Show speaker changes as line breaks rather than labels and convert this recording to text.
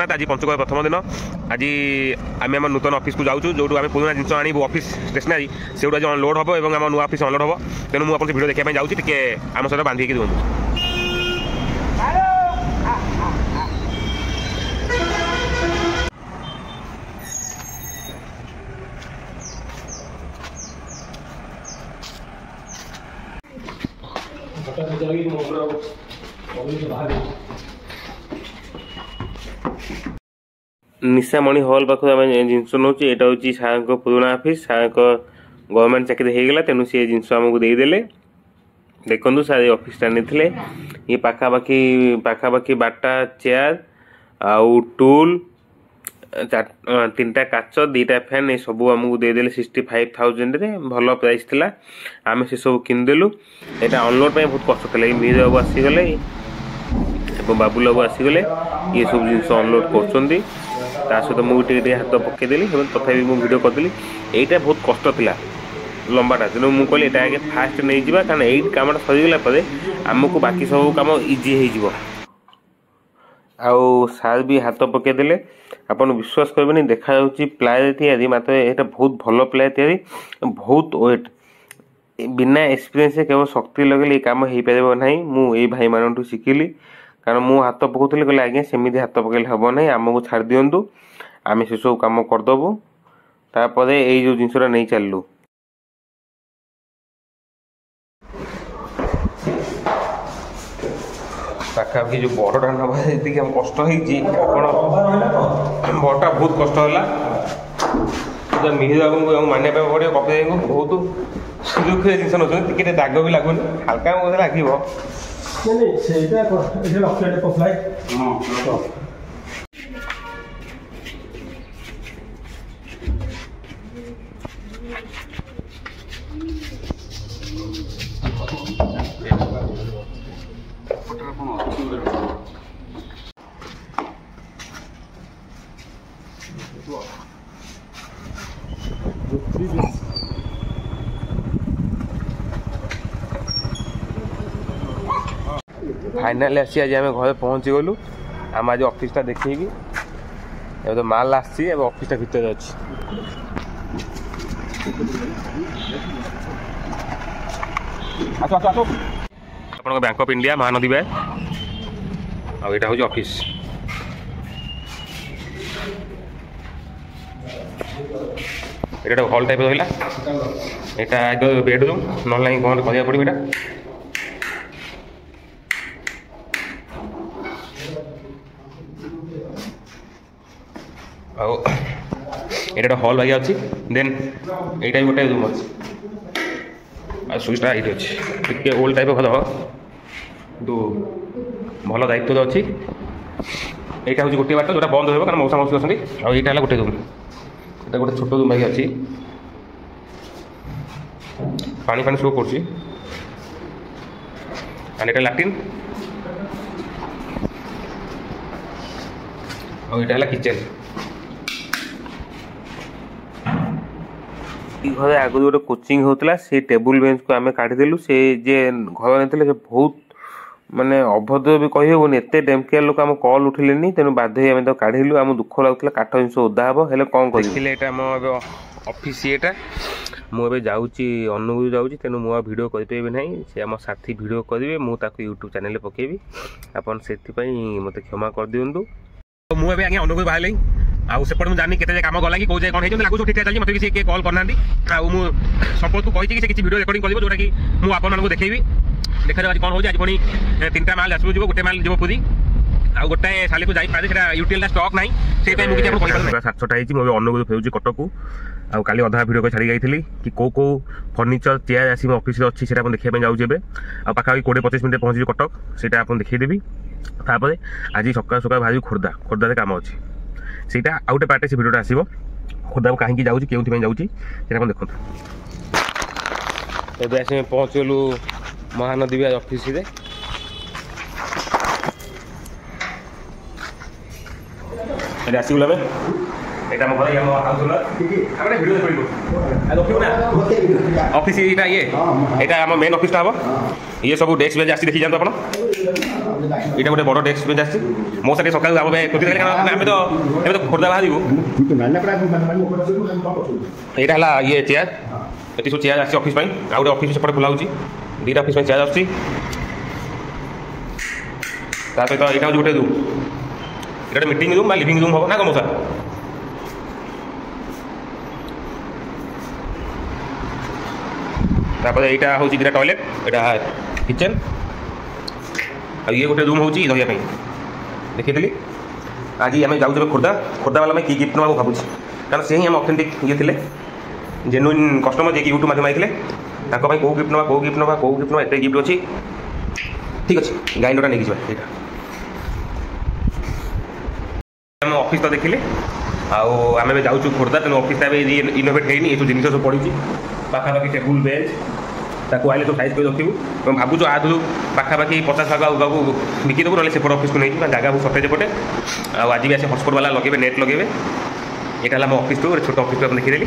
आज पंचक प्रथम दिन आज आम आम नूतन ऑफिस को जाऊँ जो आम पुराना जिन आणबू ऑफिस स्टेशनरी से आज अनलोड हम और आम नुआ ऑफिस अनलोड हम तेणु मुझे वीडियो देखा जाऊँगी टे आम सहित बांधिकी दिखाँ निशामणि हॉल पाख जिनस नौ यहाँ हूँ सार पुराना ऑफिस सार गवर्नमेंट चाकरी हो गला तेणु सी जिन आमको देदेले देखु सारे ऑफिस नहीं ये पाखापाखि 12टा चेयर आउ टूल 3टा काच 2टा फैन ये सब आमको देदेले 65,000 रे भल प्राइस थिला आम से सब किनदेलु यहाँ अनलोड पे बहुत कष्ट था मीर बाबू आसीगले बाबुल बाबू आसीगले ये सब जिन अनलोड कर सहित मुझे हाथ पकईदेली तथापि मुझे वीडियो करदेली यहाँ बहुत कष्ट था लंबाटा तेणु मुझे कहली आगे फास्ट नहीं जावा कारण यही कमटा सरीगला आमको बाकी सब कम इजी हो सार भी हाथ पकईदेले आपन विश्वास करेंगे देखा प्लाय तैयारी मात्र यहाँ बहुत भल प्लाय तैयारी बहुत वेट बिना एक्सपीरियंस केवल शक्ति लगे कम हो पार ना मुझे भाई मान शिखिली कारण मु हाथ पकाउली कहले आज्ञा सेमती हाथ पकड़े हम ना आमको छाड़ दिंतु आम से सब कम करदेबू तापर ये जो जिनसा नहीं चलू पाखापाखि जो बड़टा नवा जी कष्ट बड़टा बहुत कष्ट है मिहिर बाबू मानने पड़े कपी को बहुत सुरक्षा जिन नौ दाग भी लगुनि हाल्का लगे फाइनाल आसी आज आम घर पहुँची गलु आम आज ऑफिसटा देखी तो माल आसी ऑफिसटा भितर अच्छी आप bank of India Mahanadi bank आईटा हूँ ऑफिस ये हॉल टाइप रहा यहाँ बेडरूम ना कौन करा पड़े यहाँ आटा हॉल भाई अच्छी देन यहाँ गोटे रूम अच्छी सुइचटा ये अच्छी टे ओल्ड टाइप घर तो भल दायित्व तो अच्छी यहाँ हूँ गोटे बाट जो बंद हो मौसा मौसी अच्छा आईटा है गोटे रूम ये गोटे छोट रूम भाई अच्छी पानी फानी स्लो कर लाट्रिन आईटा है किचेन घर आगु गोटे कोचिंग होता से टेबुल बेंच को आम काढ़ीदेलु से जे घर नहीं बहुत माने अभद्र भी कही हेनी एत डेमकिया लोक आम कल उठिले तेणु बाध्य आम काढ़ीलु आम दुख लगुला काठ जिन ओदा हम हेल्ले कौन देखिले यहाँ ऑफिस ये मुझे जाऊँगी अनुगुरु जाऊँगी तेणु मुझे वीडियो करें ना से आम साथी वीडियो करेंगे मुझे यूट्यूब चैनल पकेबी आपन से मत क्षमा कर दिंतु मुझे आगे अनुगुरु बाहर आउ सेपट मुझे जानी के कम गला कि कौन जाए कौन है लगुच ठीक चलती मतलब किसी कल करना सपोज को कही किसी वीडियो रिकॉर्डिंग कर जोटा कि मुझे आपको देखेबी देखा आज कौन हो आज पुणी 3टा माल जाजपुर जी गोटे माल जी पुरी आ गोटे साली को जापे यूटीएल स्टॉक ना से 7:30 मुझे अनुगुरु फेरुची कटक को आउ काली अधा भिडियो को छाड़ी जाइली कि कौ फर्निचर चेयर आसी ऑफिस अच्छी से देखा जाऊँगे आ पाखापाखि 20-25 मिनट पहुँची कटक से देखदेवी तापर आज सकाल सकाल बाहर खोर्धा काम अच्छी से आउ गोटे पार्टे से भिडियोटा आसो खोर्धा कहीं जाऊँगी क्यों जाऊँगी देखो एवं आस पहुँचलु महानदी विहार ऑफिस रे आसगला এটা আমার ঘরে আমার হাউস হলো আমরা ভিডিও করিব আর রখিব না অফিস এটা এটা আমার মেন অফিসটা হবো ये सब डेस्क बेंच आसी देखी जाते आप এটা গোটে বড় ডেস্ক বেঞ্চ আসছে ମୋ ସାଥେ ସକାଳୁ ଆମ ପାଇଁ ଖୋଜି ଦେଲେ କାରଣ ଆମେ ତ ଏବେ ତ ଖୋର୍ଦ୍ଧା ବାହାରିବୁ। ଏଇଟା ହେଲା ଇଏ ଚେୟାର ଏଠି ସବୁ ଚେୟାର ଆସିଛି ଅଫିସ୍ ପାଇଁ ଆଉ ଗୋଟେ ଅଫିସ୍ ସେପଟେ ଖୋଲା ହେଉଛି ଦୁଇଟା ଅଫିସ୍ ପାଇଁ ଚେୟାର ଆସୁଛି ତା ସହିତ ଏଇଟା ହେଉଛି ଗୋଟେ ରୁମ୍ ଏଇଟା ଗୋଟେ ମିଟିଂ ରୁମ୍ ବା ଲିଭିଂ ରୁମ୍ ହେବ ନା କ'ଣ ମଉସା? ତାପରେ ଏଇଟା ହେଉଛି ଦୁଇଟା ଟଏଲେଟ୍ ଏଇଟା କିଚେନ୍ ଆଉ ଇଏ ଗୋଟେ ରୁମ୍ ହେଉଛି ରହିବା ପାଇଁ ଦେଖିଥିଲି। ଆଜି ଆମେ ଯାଉଛୁ ଏବେ ଖୋର୍ଦ୍ଧା ବାଲା ପାଇଁ କି ଗିଫ୍ଟ ନେବାକୁ ଭାବୁଛି କାରଣ ସେ ହିଁ ଆମ ଅଥେଣ୍ଟିକ୍ ଇଏ ଥିଲେ ଜେନୁଇନ୍ କଷ୍ଟମର ଯିଏକି ୟୁଟ୍ୟୁବ୍ ମାଧ୍ୟମ ଆଇଥିଲେ ତାଙ୍କ ପାଇଁ କେଉଁ ଗିଫ୍ଟ ନେବା ଏତେ ଗିଫ୍ଟ ଅଛି। ଠିକ୍ ଅଛି ଗାଇଣ୍ଡରଟା ନେଇକି ଯିବା ଏଇଟା ଆମ ଅଫିସ୍ ତ ଦେଖିଲେ ଆଉ ଆମେ ଏବେ ଯାଉଛୁ ଖୋର୍ଦ୍ଧା ତେଣୁ ଅଫିସ୍ଟା ଏବେ ଇନୋଭେଟ୍ ହେଇନି ଏସବୁ ଜିନିଷ ସବୁ ପଡ଼ିଛି ପାଖାପାଖି ଟେବୁଲ୍ ବେଞ୍ଚ ତାକୁ ଆଇଲେ ସବୁ ସାଇଜ୍ କରି ରଖିବୁ ଏବଂ ଭାବୁଛୁ ଆଦରୁ ପାଖାପାଖି 50 ଭାଗ ଆଗକୁ ବିକିଦେବୁ ନହେଲେ ସେପଟ ଅଫିସ୍କୁ ନେଇଯିବୁ ଜାଗା ବହୁତ ସର୍ଟେଜ୍ ଏପଟେ ଆଉ ଆଜି ବି ଆସି ହଟସ୍ପଟ୍ ବାଲା ଲଗେଇବେ ନେଟ୍ ଲଗେଇବେ। ଏଇଟା ହେଲା ଆମ ଅଫିସ୍ ଟୁ ଗୋଟେ ଛୋଟ ଅଫିସ୍ ଆପଣ ଦେଖିଦେଲି।